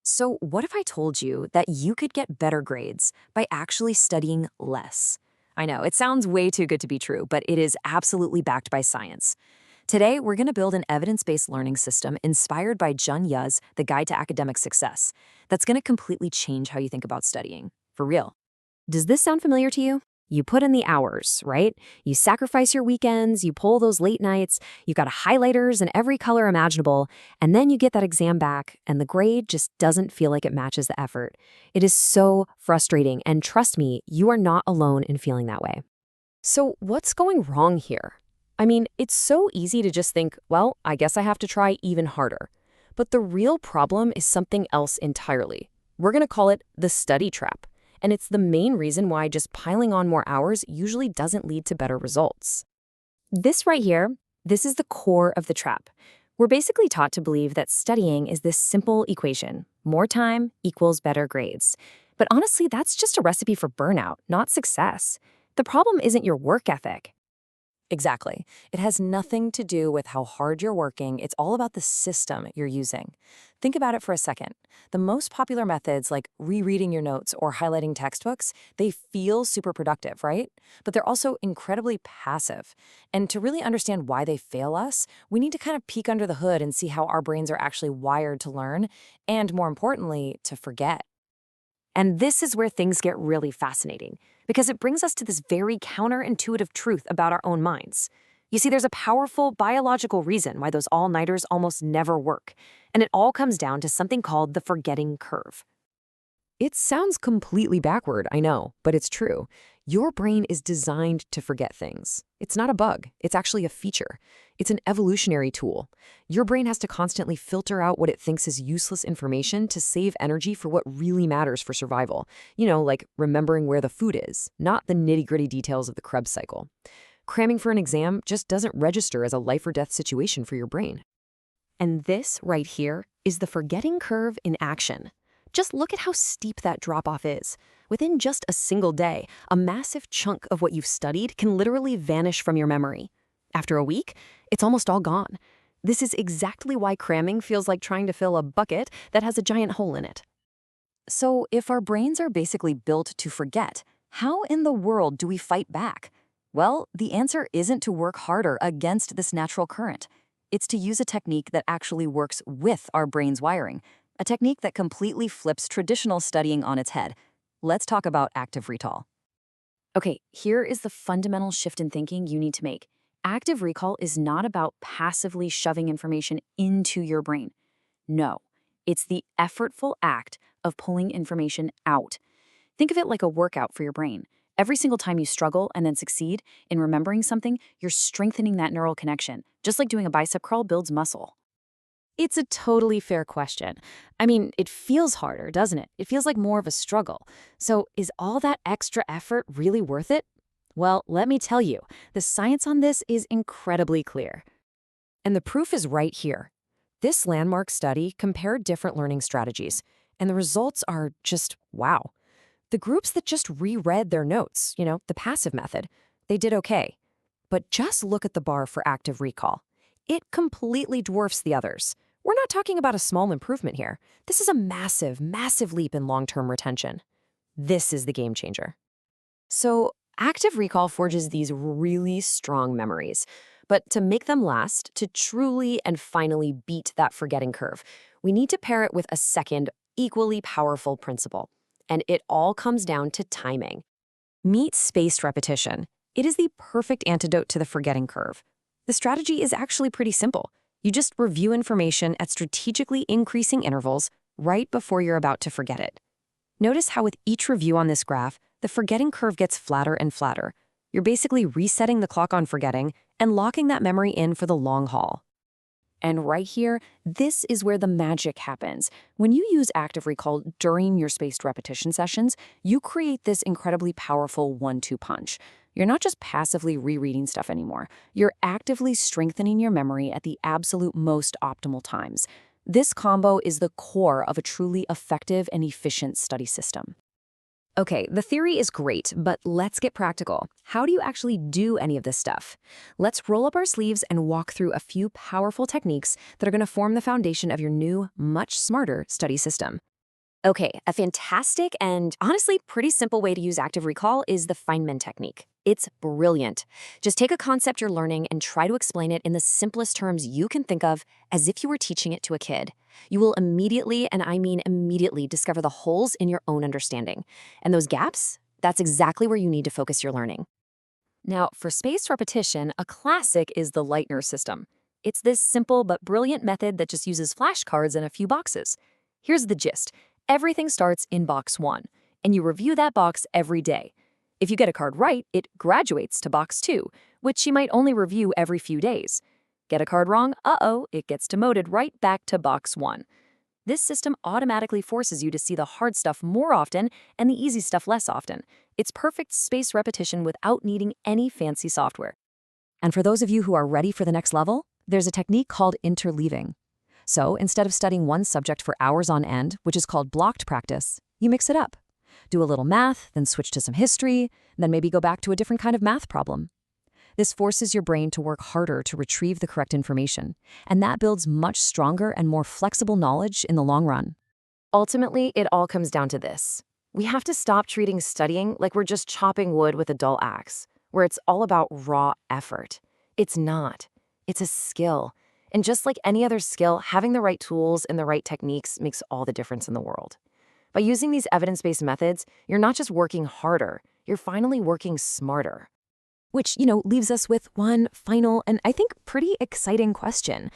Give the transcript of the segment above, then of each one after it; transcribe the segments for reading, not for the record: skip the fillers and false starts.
So, what if I told you that you could get better grades by actually studying less? I know, it sounds way too good to be true, but it is absolutely backed by science. Today, we're going to build an evidence-based learning system inspired by Jun Ya's The Guide to Academic Success that's going to completely change how you think about studying. For real. Does this sound familiar to you? You put in the hours, right? You sacrifice your weekends, you pull those late nights, you got highlighters in every color imaginable, and then you get that exam back, and the grade just doesn't feel like it matches the effort. It is so frustrating, and trust me, you are not alone in feeling that way. So, what's going wrong here? I mean, it's so easy to just think, well, I guess I have to try even harder. But the real problem is something else entirely. We're going to call it the study trap. And it's the main reason why just piling on more hours usually doesn't lead to better results. This right here, this is the core of the trap. We're basically taught to believe that studying is this simple equation: more time equals better grades. But honestly, that's just a recipe for burnout, not success. The problem isn't your work ethic. Exactly. It has nothing to do with how hard you're working. It's all about the system you're using. Think about it for a second. The most popular methods, like rereading your notes or highlighting textbooks, they feel super productive, right? But they're also incredibly passive. And to really understand why they fail us, we need to kind of peek under the hood and see how our brains are actually wired to learn and, more importantly, to forget. And this is where things get really fascinating, because it brings us to this very counterintuitive truth about our own minds. You see, there's a powerful biological reason why those all-nighters almost never work, and it all comes down to something called the forgetting curve. It sounds completely backward, I know, but it's true. Your brain is designed to forget things. It's not a bug, it's actually a feature. It's an evolutionary tool. Your brain has to constantly filter out what it thinks is useless information to save energy for what really matters for survival. You know, like remembering where the food is, not the nitty-gritty details of the Krebs cycle. Cramming for an exam just doesn't register as a life or death situation for your brain. And this right here is the forgetting curve in action. Just look at how steep that drop-off is. Within just a single day, a massive chunk of what you've studied can literally vanish from your memory. After a week, it's almost all gone. This is exactly why cramming feels like trying to fill a bucket that has a giant hole in it. So, if our brains are basically built to forget, how in the world do we fight back? Well, the answer isn't to work harder against this natural current. It's to use a technique that actually works with our brain's wiring, a technique that completely flips traditional studying on its head. Let's talk about active recall. Okay, here is the fundamental shift in thinking you need to make. Active recall is not about passively shoving information into your brain. No, it's the effortful act of pulling information out. Think of it like a workout for your brain. Every single time you struggle and then succeed in remembering something, you're strengthening that neural connection, just like doing a bicep curl builds muscle. It's a totally fair question. I mean, it feels harder, doesn't it? It feels like more of a struggle. So, is all that extra effort really worth it? Well, let me tell you, the science on this is incredibly clear. And the proof is right here. This landmark study compared different learning strategies, and the results are just wow. The groups that just reread their notes, the passive method, they did okay. But just look at the bar for active recall. It completely dwarfs the others. We're not talking about a small improvement here. This is a massive, massive leap in long-term retention. This is the game changer. So, active recall forges these really strong memories. But to make them last, to truly and finally beat that forgetting curve, we need to pair it with a second, equally powerful principle. And it all comes down to timing. Meet spaced repetition. It is the perfect antidote to the forgetting curve. The strategy is actually pretty simple. You just review information at strategically increasing intervals right before you're about to forget it. Notice how with each review on this graph, the forgetting curve gets flatter and flatter. You're basically resetting the clock on forgetting and locking that memory in for the long haul. And right here, this is where the magic happens. When you use active recall during your spaced repetition sessions, you create this incredibly powerful one-two punch. You're not just passively rereading stuff anymore. You're actively strengthening your memory at the absolute most optimal times. This combo is the core of a truly effective and efficient study system. Okay, the theory is great, but let's get practical. How do you actually do any of this stuff? Let's roll up our sleeves and walk through a few powerful techniques that are going to form the foundation of your new, much smarter study system. Okay, a fantastic and honestly pretty simple way to use active recall is the Feynman technique. It's brilliant. Just take a concept you're learning and try to explain it in the simplest terms you can think of as if you were teaching it to a kid. You will immediately, and I mean immediately, discover the holes in your own understanding. And those gaps, that's exactly where you need to focus your learning. Now, for spaced repetition, a classic is the Leitner system. It's this simple but brilliant method that just uses flashcards in a few boxes. Here's the gist. Everything starts in box 1, and you review that box every day. If you get a card right, it graduates to box 2, which you might only review every few days. Get a card wrong? Uh-oh, it gets demoted right back to box 1. This system automatically forces you to see the hard stuff more often and the easy stuff less often. It's perfect spaced repetition without needing any fancy software. And for those of you who are ready for the next level, there's a technique called interleaving. So instead of studying one subject for hours on end, which is called blocked practice, you mix it up. Do a little math, then switch to some history, then maybe go back to a different kind of math problem. This forces your brain to work harder to retrieve the correct information, and that builds much stronger and more flexible knowledge in the long run. Ultimately, it all comes down to this. We have to stop treating studying like we're just chopping wood with a dull axe, where it's all about raw effort. It's not. It's a skill. And just like any other skill, having the right tools and the right techniques makes all the difference in the world. By using these evidence-based methods, you're not just working harder, you're finally working smarter. Which, leaves us with one final and I think pretty exciting question.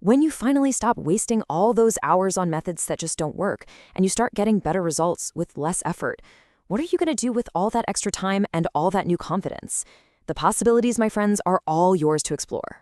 When you finally stop wasting all those hours on methods that just don't work, and you start getting better results with less effort, what are you going to do with all that extra time and all that new confidence? The possibilities, my friends, are all yours to explore.